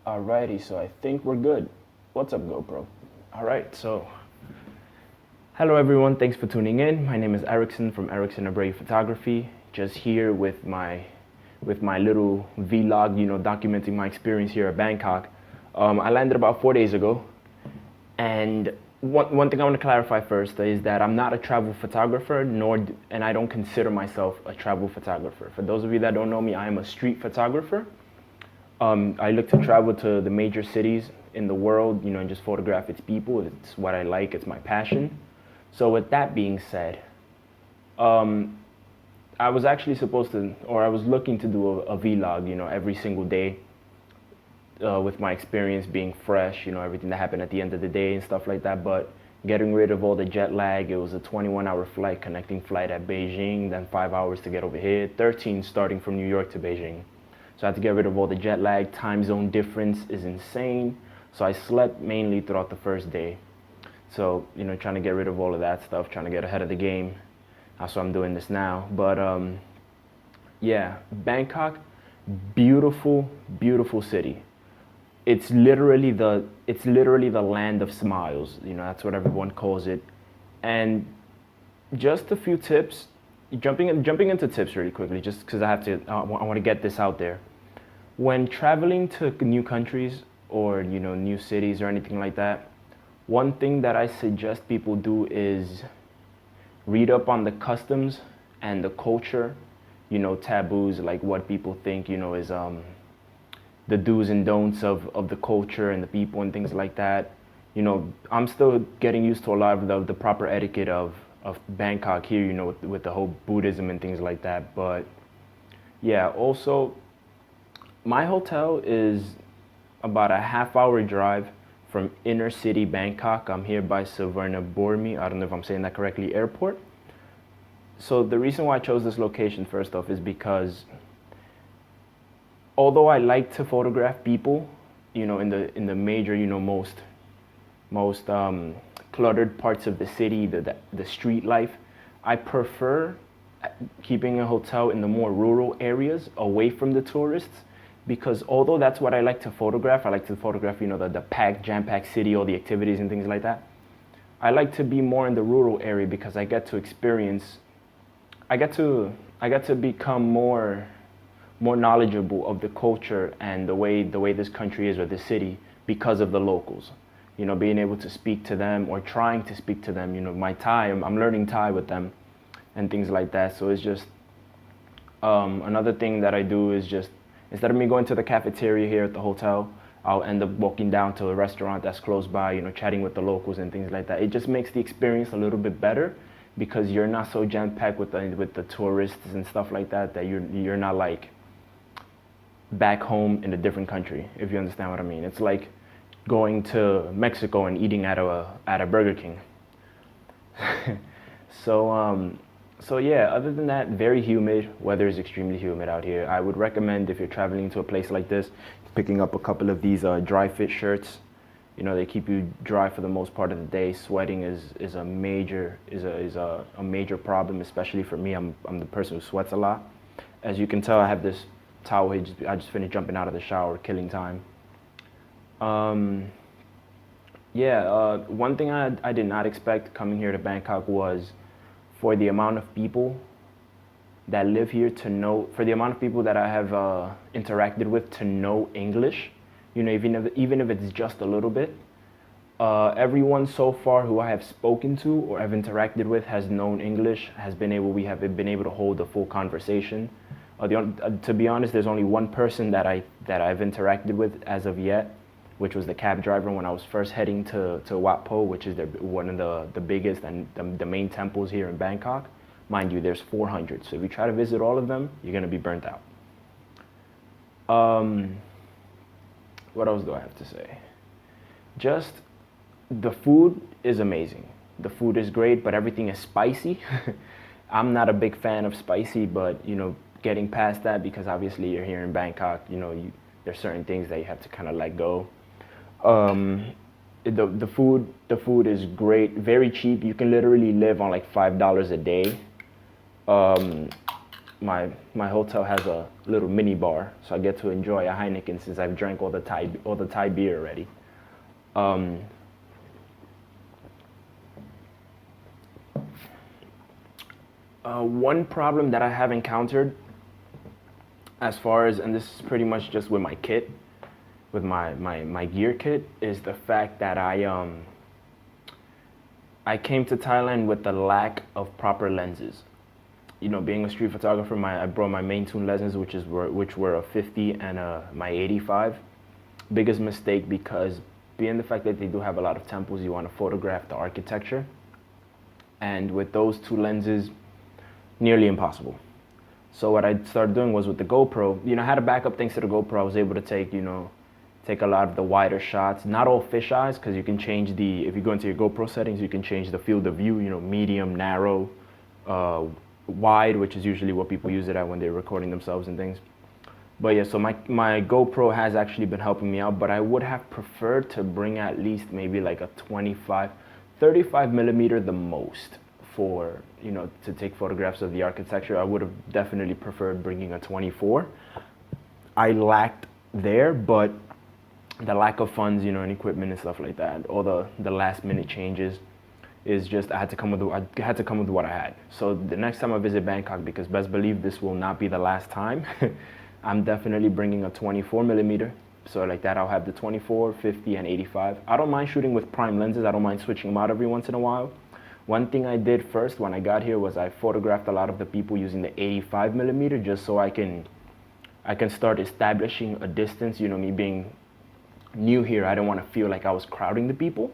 Alrighty, so I think we're good. What's up, GoPro? Alright, so hello everyone, thanks for tuning in. My name is Erickson from Erickson Abreu Photography. Just here with my little vlog, documenting my experience here at Bangkok. I landed about 4 days ago, and one thing I want to clarify first is that I'm not a travel photographer, and I don't consider myself a travel photographer. For those of you that don't know me, I am a street photographer. I look to travel to the major cities in the world, and just photograph its people. It's what I like. It's my passion. So with that being said, I was actually supposed to, or I was looking to do a vlog, every single day, with my experience being fresh, everything that happened at the end of the day and stuff like that. But getting rid of all the jet lag, it was a 21-hour flight, connecting flight at Beijing, then 5 hours to get over here, 13 starting from New York to Beijing. So I had to get rid of all the jet lag. Time zone difference is insane. So I slept mainly throughout the first day. So, trying to get rid of all of that stuff, trying to get ahead of the game. That's why I'm doing this now. But yeah, Bangkok, beautiful, beautiful city. It's literally the land of smiles. That's what everyone calls it. And just a few tips, jumping into tips really quickly, just because I want to get this out there. When traveling to new countries or new cities or anything like that, one thing that I suggest people do is read up on the customs and the culture, taboos, like what people think, is the do's and don'ts of the culture and the people and things like that. I'm still getting used to a lot of the proper etiquette of Bangkok here, with the whole Buddhism and things like that. But yeah, also, my hotel is about a half-hour drive from inner city Bangkok. I'm here by Suvarnabhumi, I don't know if I'm saying that correctly, airport. So the reason why I chose this location first off is because although I like to photograph people, in the major, most cluttered parts of the city, the street life, I prefer keeping a hotel in the more rural areas away from the tourists, because although that's what I like to photograph, the packed, jam-packed city, all the activities and things like that. I like to be more in the rural area because I get to become more knowledgeable of the culture and the way this country is, or this city, because of the locals. Being able to speak to them, or trying to speak to them. My Thai, I'm learning Thai with them and things like that. So it's just another thing that I do is just, instead of me going to the cafeteria here at the hotel, I'll end up walking down to a restaurant that's close by, chatting with the locals and things like that. It just makes the experience a little bit better, because you're not so jam-packed with the tourists and stuff like that, that you're not like back home in a different country, if you understand what I mean. It's like going to Mexico and eating at a Burger King. So yeah, other than that, very humid. Weather is extremely humid out here. I would recommend, if you're traveling to a place like this, picking up a couple of these dry fit shirts. They keep you dry for the most part of the day. Sweating is a major problem, especially for me. I'm the person who sweats a lot. As you can tell, I have this towel. I just finished jumping out of the shower, killing time. Yeah, one thing I did not expect coming here to Bangkok was for the amount of people that live here for the amount of people that I have interacted with to know English, even if it's just a little bit. Everyone so far who I have spoken to or have interacted with has known English, we have been able to hold a full conversation. To be honest, there's only one person that I've interacted with as of yet, which was the cab driver when I was first heading to Wat Po, which is one of the biggest and the main temples here in Bangkok. Mind you, there's 400, so if you try to visit all of them, you're gonna be burnt out. What else do I have to say? Just, the food is amazing. The food is great, but everything is spicy. I'm not a big fan of spicy, but getting past that, because obviously you're here in Bangkok, there's certain things that you have to kind of let go. The food is great, very cheap. You can literally live on like $5 a day. my hotel has a little mini bar, so I get to enjoy a Heineken since I've drank all the Thai beer already. Um, One problem that I have encountered, as far as, and this is pretty much just with my kit, with my gear kit, is the fact that I came to Thailand with the lack of proper lenses. You know, being a street photographer, I brought my main tune lenses, which were a 50 and my 85. Biggest mistake, because being the fact that they do have a lot of temples, you want to photograph the architecture, and with those two lenses, nearly impossible. So what I started doing was with the GoPro, you know, I had a backup thanks to the GoPro. I was able to take a lot of the wider shots, not all fisheyes, because you can change if you go into your GoPro settings, you can change the field of view, you know, medium, narrow, wide, which is usually what people use it at when they're recording themselves and things. But yeah, so my GoPro has actually been helping me out, but I would have preferred to bring at least maybe like a 35 millimeter the most for, you know, to take photographs of the architecture. I would have definitely preferred bringing a 24. I lacked there, but the lack of funds, you know, and equipment and stuff like that, all the last minute changes, is just I had to come with what I had. So the next time I visit Bangkok, because best believe this will not be the last time, I'm definitely bringing a 24 millimeter. So like that, I'll have the 24, 50, and 85. I don't mind shooting with prime lenses. I don't mind switching them out every once in a while. One thing I did first when I got here was I photographed a lot of the people using the 85 millimeter, just so I can start establishing a distance. You know, me being new here, I didn't want to feel like I was crowding the people.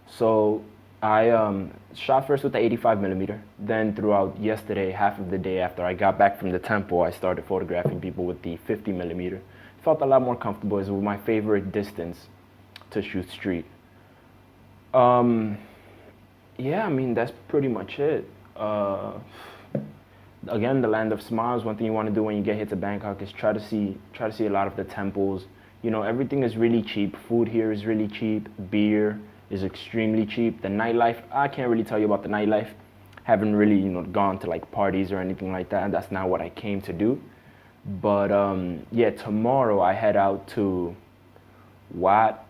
So I shot first with the 85 millimeter. Then throughout yesterday, half of the day after I got back from the temple, I started photographing people with the 50 millimeter. Felt a lot more comfortable. It was my favorite distance to shoot street. Yeah, I mean, that's pretty much it. Again, the land of smiles. One thing you want to do when you get here to Bangkok is try to see a lot of the temples. You know, everything is really cheap. Food here is really cheap. Beer is extremely cheap. The nightlife, I can't really tell you about the nightlife. Haven't really, you know, gone to like parties or anything like that. That's not what I came to do. But yeah, tomorrow I head out to Wat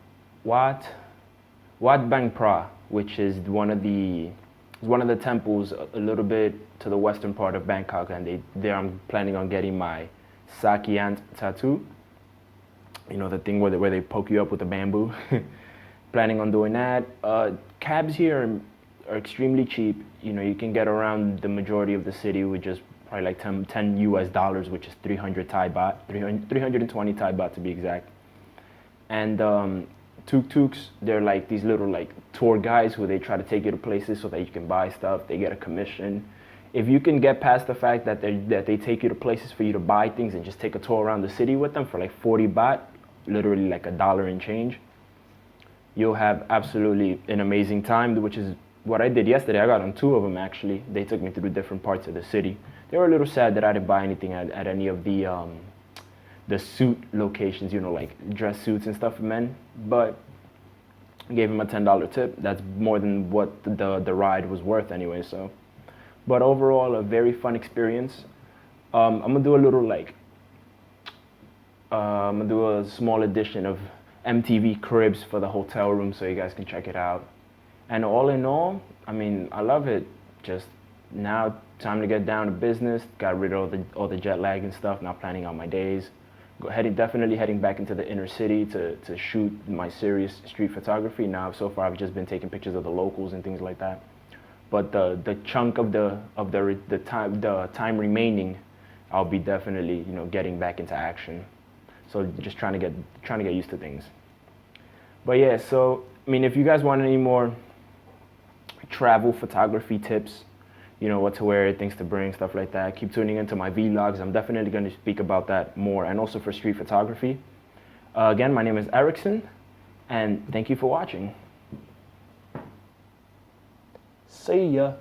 Bang Pra, which is one of the temples a little bit to the western part of Bangkok, and there I'm planning on getting my Sakyant tattoo. You know, the thing where they poke you up with a bamboo. Planning on doing that. Cabs here are extremely cheap. You know, you can get around the majority of the city with just probably like 10 US dollars, which is 300 Thai baht, 320 Thai baht to be exact. And tuk-tuks, they're like these little like tour guides who they try to take you to places so that you can buy stuff. They get a commission. If you can get past the fact that they take you to places for you to buy things and just take a tour around the city with them for like 40 baht, literally like $1 and change, you'll have absolutely an amazing time, which is what I did yesterday. I got on 2 of them actually. They took me through different parts of the city. They were a little sad that I didn't buy anything at any of the suit locations, you know, like dress suits and stuff for men, but I gave him a $10 tip. That's more than what the ride was worth anyway, so. But overall, a very fun experience. I'm gonna do a little like, I'm gonna do a small edition of MTV Cribs for the hotel room so you guys can check it out. And all in all, I mean, I love it. Just now, time to get down to business. Got rid of all the jet lag and stuff. Now planning out my days. Definitely heading back into the inner city to shoot my serious street photography. Now, so far, I've just been taking pictures of the locals and things like that. But the chunk of the time remaining, I'll be definitely, you know, getting back into action. So just trying to get used to things. But yeah, so I mean, if you guys want any more travel photography tips, you know, what to wear, things to bring, stuff like that, keep tuning into my vlogs. I'm definitely going to speak about that more, and also for street photography. Again, my name is Erickson, and thank you for watching. See ya.